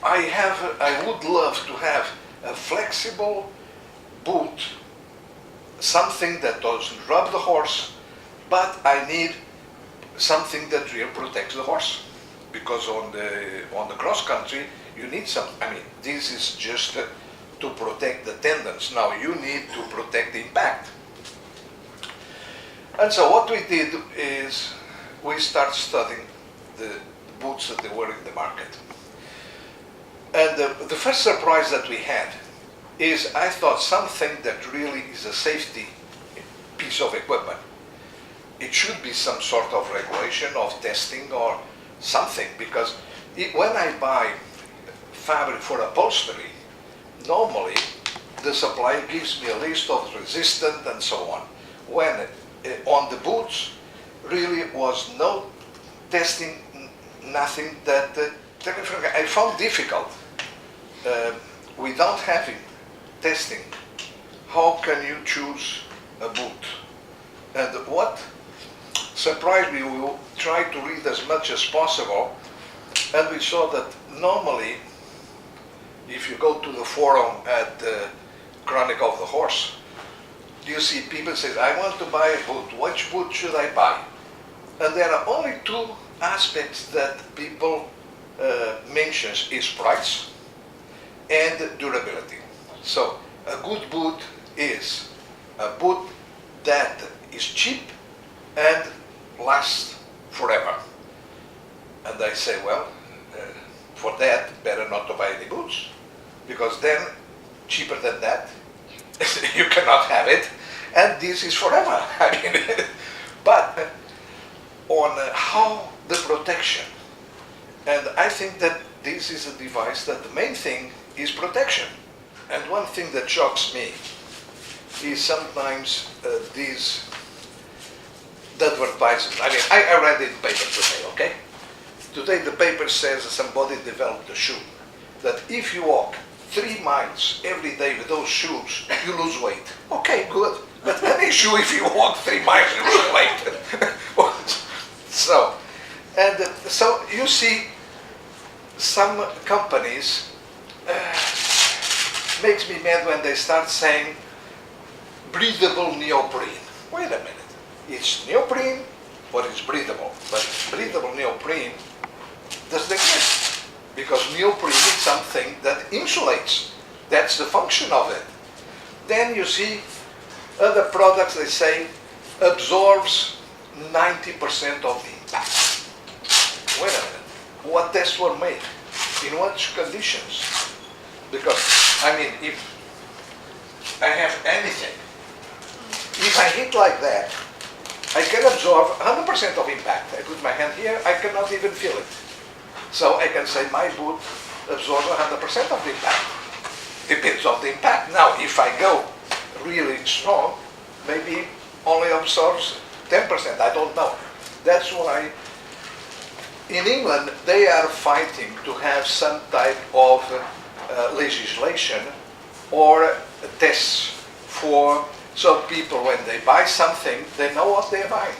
I would love to have a flexible boot, something that doesn't rub the horse, but I need something that really protects the horse. Because on the cross country, you need some, I mean, this is just to protect the tendons. Now you need to protect the impact. And so what we did is we start studying the boots that they were in the market. And the first surprise that we had is I thought something that really is a safety piece of equipment. It should be some sort of regulation of testing or something, because when I buy fabric for upholstery, normally the supplier gives me a list of resistant and so on. When on the boots, really was no testing, nothing that I found difficult. Without having testing, how can you choose a boot? And what surprised me, we tried to read as much as possible, and we saw that normally, if you go to the forum at Chronicle of the Horse, you see people say, I want to buy a boot. Which boot should I buy? And there are only two aspects that people mention is price and durability. So a good boot is a boot that is cheap and lasts forever. And I say, well, for that, better not to buy any boots, because then cheaper than that, you cannot have it, and this is forever. I mean, but on how the protection, and I think that this is a device that the main thing is protection. And one thing that shocks me is sometimes these advertisements. I mean, I read it in paper today, okay? Today the paper says somebody developed a shoe that if you walk 3 miles every day with those shoes, you lose weight. Okay, good. But any shoe, if you walk 3 miles, you lose weight. So you see, some companies makes me mad when they start saying breathable neoprene. Wait a minute. It's neoprene, but it's breathable. But breathable neoprene doesn't exist, because neoprene is something that insulates. That's the function of it. Then you see other products, they say absorbs 90% of the impact. Wait a minute. What tests were made? In what conditions? Because, I mean, if I have anything, if I hit like that, I can absorb 100% of impact. I put my hand here, I cannot even feel it. So I can say my boot absorbs 100% of the impact. Depends on the impact. Now, if I go really strong, maybe only absorbs 10%, I don't know. That's why in England they are fighting to have some type of legislation or tests for, so people when they buy something, they know what they're buying.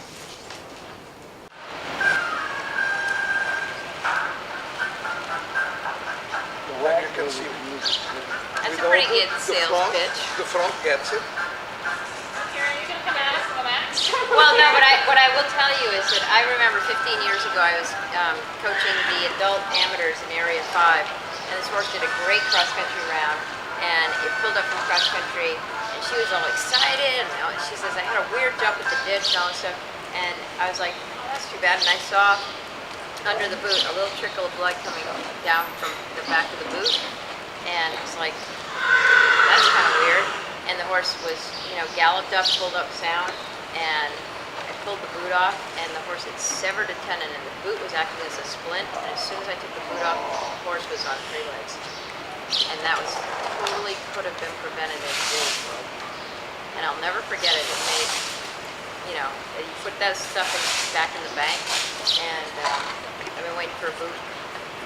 When you can see that's a pretty good sales pitch. The front gets it. Karen, are you going to come at us on the max? Well, no, what I will tell you is that I remember 15 years ago I was coaching the adult amateurs in Area 5, and this horse did a great cross-country round, and it pulled up from cross-country, and she was all excited, and she says, I had a weird jump at the ditch and all this stuff, and I was like, oh, that's too bad, and I saw under the boot a little trickle of blood coming down from the back of the boot, and I was like, that's kind of weird, and the horse was, galloped up, pulled up sound, and I pulled the boot off, and the horse had severed a tendon, and the boot was acting as a splint, and as soon as I took the boot off, the horse was on 3 legs. And that was totally could have been prevented in today's world. And I'll never forget it. It made, you put that stuff back in the bank, and I've been waiting for a boot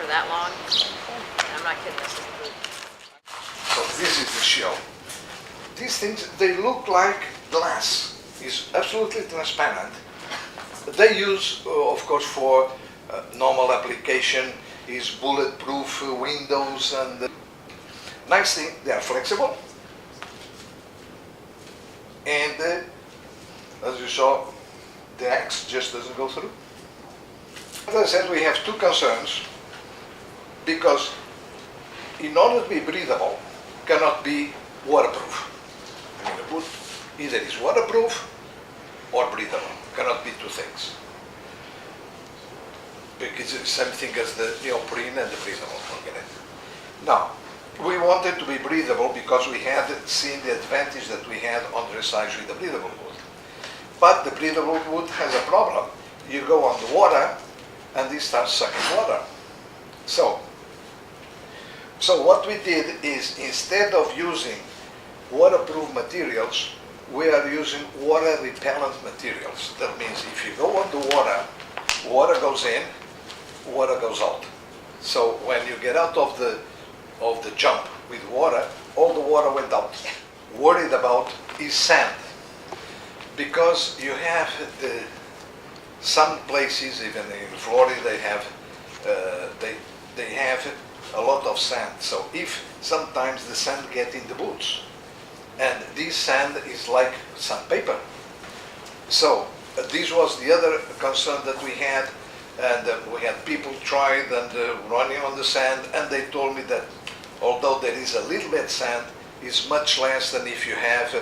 for that long, and I'm not kidding, this is the boot. So this is the show. These things, they look like glass. It's absolutely transparent. They use, of course, for normal application is bulletproof windows, and nice thing, they are flexible. And as you saw, the axe just doesn't go through. As I said, we have two concerns, because in order to be breathable, cannot be waterproof. I mean, the wood either is waterproof or breathable. Cannot be two things. Because it's the same thing as the neoprene and the breathable. Okay. Now, we wanted to be breathable because we had seen the advantage that we had on dressage with the breathable wood. But the breathable wood has a problem. You go on the water and it starts sucking water. So what we did is, instead of using waterproof materials, we are using water repellent materials. That means if you go on the water, water goes in, water goes out. So when you get out of the jump with water, all the water went out. Worried about is sand, because you have some places, even in Florida, they have a lot of sand. So if sometimes the sand get in the boots, and this sand is like sandpaper. So this was the other concern that we had, and we had people tried and running on the sand, and they told me that although there is a little bit sand, it's much less than if you have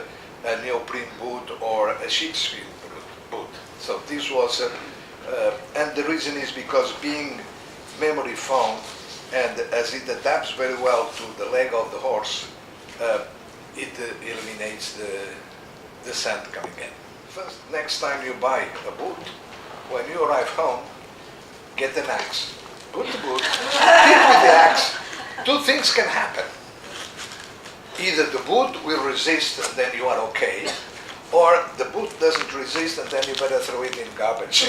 a neoprene boot or a sheepskin boot. So this was, and the reason is because being memory foam, and as it adapts very well to the leg of the horse, it eliminates the sand coming in. First, next time you buy a boot, when you arrive home, get an axe. Put the boot, hit with the axe. Two things can happen. Either the boot will resist and then you are okay, or the boot doesn't resist and then you better throw it in garbage.